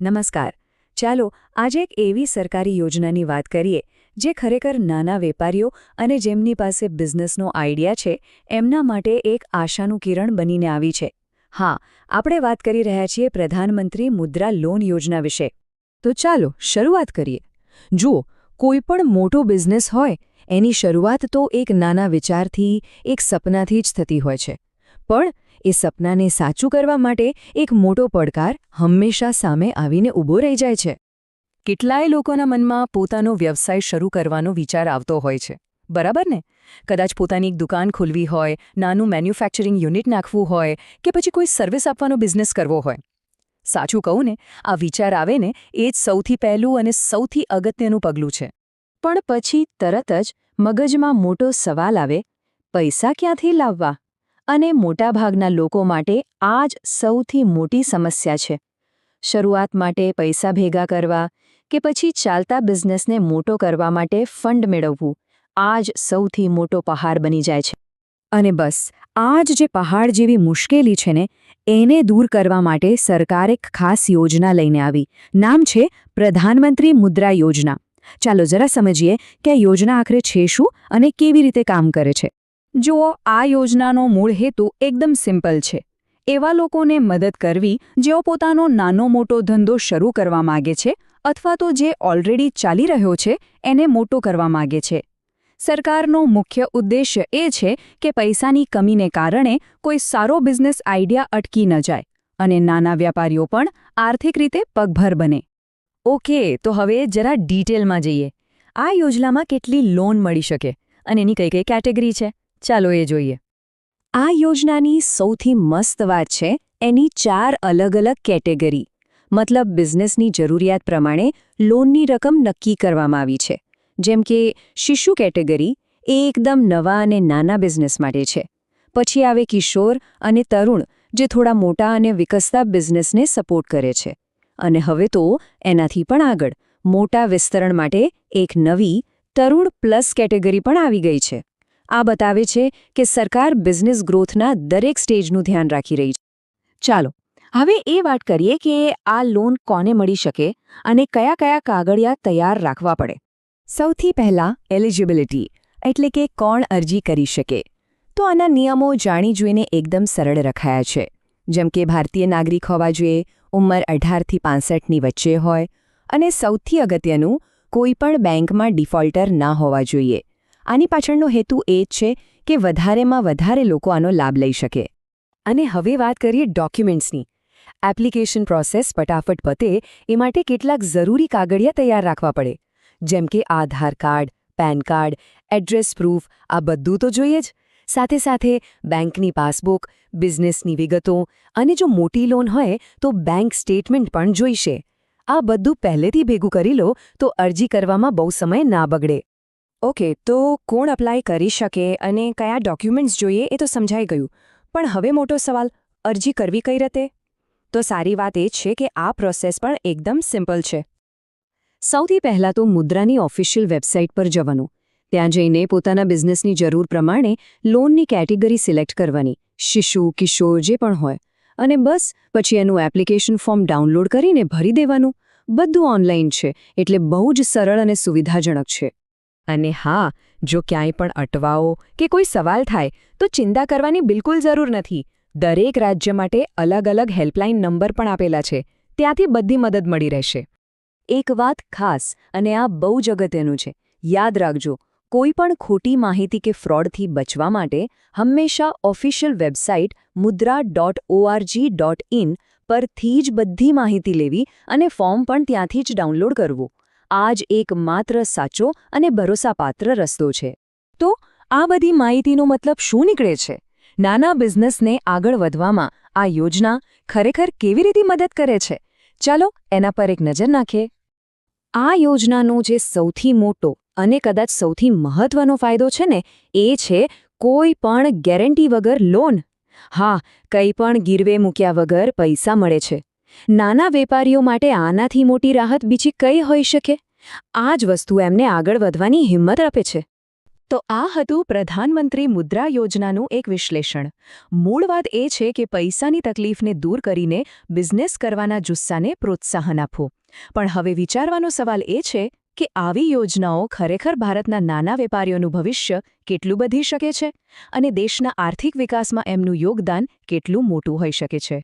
નમસ્કાર. ચાલો આજે એક એવી સરકારી યોજનાની વાત કરીએ જે ખરેખર નાના વેપારીઓ અને જેમની પાસે બિઝનેસનો આઈડિયા છે એમના માટે એક આશાનું કિરણ બનીને આવી છે. હા, આપણે વાત કરી રહ્યા છીએ પ્રધાનમંત્રી મુદ્રા લોન યોજના વિશે. તો ચાલો શરૂઆત કરીએ. જુઓ, કોઈપણ મોટો બિઝનેસ હોય એની શરૂઆત તો એક નાના વિચારથી, એક સપનાથી જ થતી હોય છે. પણ એ સપનાને સાચું કરવા માટે એક મોટો પડકાર હંમેશા સામે આવીને ઊભો રહી જાય છે. કેટલાય લોકોના મનમાં પોતાનો વ્યવસાય શરૂ કરવાનો વિચાર આવતો હોય છે, બરાબર ને? કદાચ પોતાની એક દુકાન ખોલવી હોય, નાનું મેન્યુફેક્ચરિંગ યુનિટ નાખવું હોય કે પછી કોઈ સર્વિસ આપવાનો બિઝનેસ કરવો હોય. સાચું કહું ને, આ વિચાર આવે ને એ જ સૌથી પહેલું અને સૌથી અગત્યનું પગલું છે. પણ પછી તરત જ મગજમાં મોટો સવાલ આવે, પૈસા ક્યાંથી લાવવા? અને મોટાભાગના લોકો માટે આ જ સૌથી મોટી સમસ્યા છે. શરૂઆત માટે પૈસા ભેગા કરવા કે પછી ચાલતા બિઝનેસને મોટો કરવા માટે ફંડ મેળવવું, આ જ સૌથી મોટો પહાડ બની જાય છે. અને બસ આ જ જે પહાડ જેવી મુશ્કેલી છે ને, એને દૂર કરવા માટે સરકારે એક ખાસ યોજના લઈને આવી. નામ છે પ્રધાનમંત્રી મુદ્રા યોજના. ચાલો જરા સમજીએ કે આ યોજના આખરે છે શું અને કેવી રીતે કામ કરે છે. જુઓ, આ યોજનાનો મૂળ હેતુ એકદમ સિમ્પલ છે. એવા લોકોને મદદ કરવી જેઓ પોતાનો નાનો મોટો ધંધો શરૂ કરવા માગે છે અથવા તો જે ઓલરેડી ચાલી રહ્યો છે એને મોટો કરવા માગે છે. સરકારનો મુખ્ય ઉદ્દેશ્ય એ છે કે પૈસાની કમીને કારણે કોઈ સારો બિઝનેસ આઈડિયા અટકી ન જાય અને નાના વેપારીઓ પણ આર્થિક રીતે પગભર બને. ઓકે, તો હવે જરા ડિટેલમાં જઈએ. આ યોજનામાં કેટલી લોન મળી શકે અને એની કઈ કઈ કેટેગરી છે, ચાલો એ જોઈએ. આ યોજનાની સૌથી મસ્ત વાત છે એની 4 અલગ-અલગ કેટેગરી. મતલબ બિઝનેસની જરૂરિયાત પ્રમાણે લોનની રકમ નક્કી કરવામાં આવી છે. જેમ કે શિશુ કેટેગરી એ એકદમ નવા અને નાના બિઝનેસ માટે છે. પછી આવે કિશોર અને તરુણ, જે થોડા મોટા અને વિકસતા બિઝનેસને સપોર્ટ કરે છે. અને હવે તો એનાથી પણ આગળ મોટા વિસ્તરણ માટે એક નવી તરુણ પ્લસ કેટેગરી પણ આવી ગઈ છે. આ બતાવે છે કે સરકાર બિઝનેસ ગ્રોથના દરેક સ્ટેજનું ધ્યાન રાખી રહી છે. ચાલો હવે એ વાત કરીએ કે આ લોન કોને મળી શકે અને કયા કયા કાગળિયા તૈયાર રાખવા પડે. સૌથી પહેલાં એલિજિબિલિટી, એટલે કે કોણ અરજી કરી શકે. તો આના નિયમો જાણી જોઈને એકદમ સરળ રખાયા છે. જેમ કે ભારતીય નાગરિક હોવા જોઈએ, ઉંમર 18થી 65ની વચ્ચે હોય અને સૌથી અગત્યનું, કોઈ પણ બેંકમાં ડિફોલ્ટર ના હોવા જોઈએ. આની પાછળનો હેતુ એ જ છે કે વધારેમાં વધારે લોકો આનો લાભ લઈ શકે. અને હવે વાત કરીએ ડોક્યુમેન્ટ્સની. એપ્લિકેશન પ્રોસેસ ફટાફટ પતે એ માટે કેટલાક જરૂરી કાગળિયા તૈયાર રાખવા પડે. જેમ કે Aadhaar card, PAN card, address proof, આ બધું તો જોઈએ જ. સાથે સાથે બેંકની પાસબુક, બિઝનેસની વિગતો અને જો મોટી લોન હોય તો બેંક સ્ટેટમેન્ટ પણ જોઈશે. આ બધું પહેલેથી ભેગું કરી લો તો અરજી કરવામાં બહુ સમય ના બગડે. ઓકે, તો કોણ અપ્લાય કરી શકે અને કયા ડોક્યુમેન્ટ્સ જોઈએ એ તો સમજાઈ ગયું. પણ હવે મોટો સવાલ, અરજી કરવી કઈ રીતે? તો સારી વાત એ છે કે આ પ્રોસેસ પણ એકદમ સિમ્પલ છે. સૌથી પહેલાં તો મુદ્રાની ઓફિશિયલ વેબસાઇટ પર જવાનું. ત્યાં જઈને પોતાના બિઝનેસની જરૂર પ્રમાણે લોનની કેટેગરી સિલેક્ટ કરવાની, શિશુ, કિશોર જે પણ હોય. અને બસ પછી એનું એપ્લિકેશન ફોર્મ ડાઉનલોડ કરીને ભરી દેવાનું. બધું ઓનલાઈન છે એટલે બહુ જ સરળ અને સુવિધાજનક છે. અને હા, જો ક્યાંય પણ અટવાઓ કે કોઈ સવાલ થાય તો ચિંતા કરવાની બિલકુલ જરૂર નથી. દરેક રાજ્ય માટે અલગ-અલગ હેલ્પલાઇન નંબર પણ આપેલા છે. ત્યાંથી બધી મદદ મળી રહેશે. એક વાત ખાસ, અને આ બહુ જ અગત્યનું છે, યાદ રાખજો, કોઈ પણ ખોટી માહિતી કે ફ્રોડથી બચવા માટે હંમેશા ઓફિશિયલ વેબસાઇટ mudra.org.in પરથી જ બધી માહિતી લેવી અને ફોર્મ પણ ત્યાંથી જ ડાઉનલોડ કરવું. આ જ એકમાત્ર સાચો અને ભરોસાપાત્ર રસ્તો છે. તો આ બધી માહિતીનો મતલબ શું નીકળે છે? નાના બિઝનેસને આગળ વધવામાં આ યોજના ખરેખર કેવી રીતે મદદ કરે છે? ચાલો એના પર એક નજર નાખીએ. આ યોજનાનો જે સૌથી મોટો અને કદાચ સૌથી મહત્વનો ફાયદો છે ને, એ છે કોઈ પણ ગેરંટી વગર લોન. હા, કંઈ પણ ગીરવે મૂક્યા વગર પૈસા મળે છે. નાના વેપારીઓ માટે આનાથી મોટી રાહત બીજી કઈ હોઈ શકે? આ જ વસ્તુ એમને આગળ વધવાની હિંમત આપે છે. તો આ હતું પ્રધાનમંત્રી મુદ્રા યોજનાનું એક વિશ્લેષણ. મૂળ વાત એ છે કે પૈસાની તકલીફને દૂર કરીને બિઝનેસ કરવાના જુસ્સાને પ્રોત્સાહન આપવું. પણ હવે વિચારવાનો સવાલ એ છે કે આવી યોજનાઓ ખરેખર ભારતના નાના વેપારીઓનું ભવિષ્ય કેટલું બદલી શકે છે અને દેશના આર્થિક વિકાસમાં એમનું યોગદાન કેટલું મોટું હોઈ શકે છે.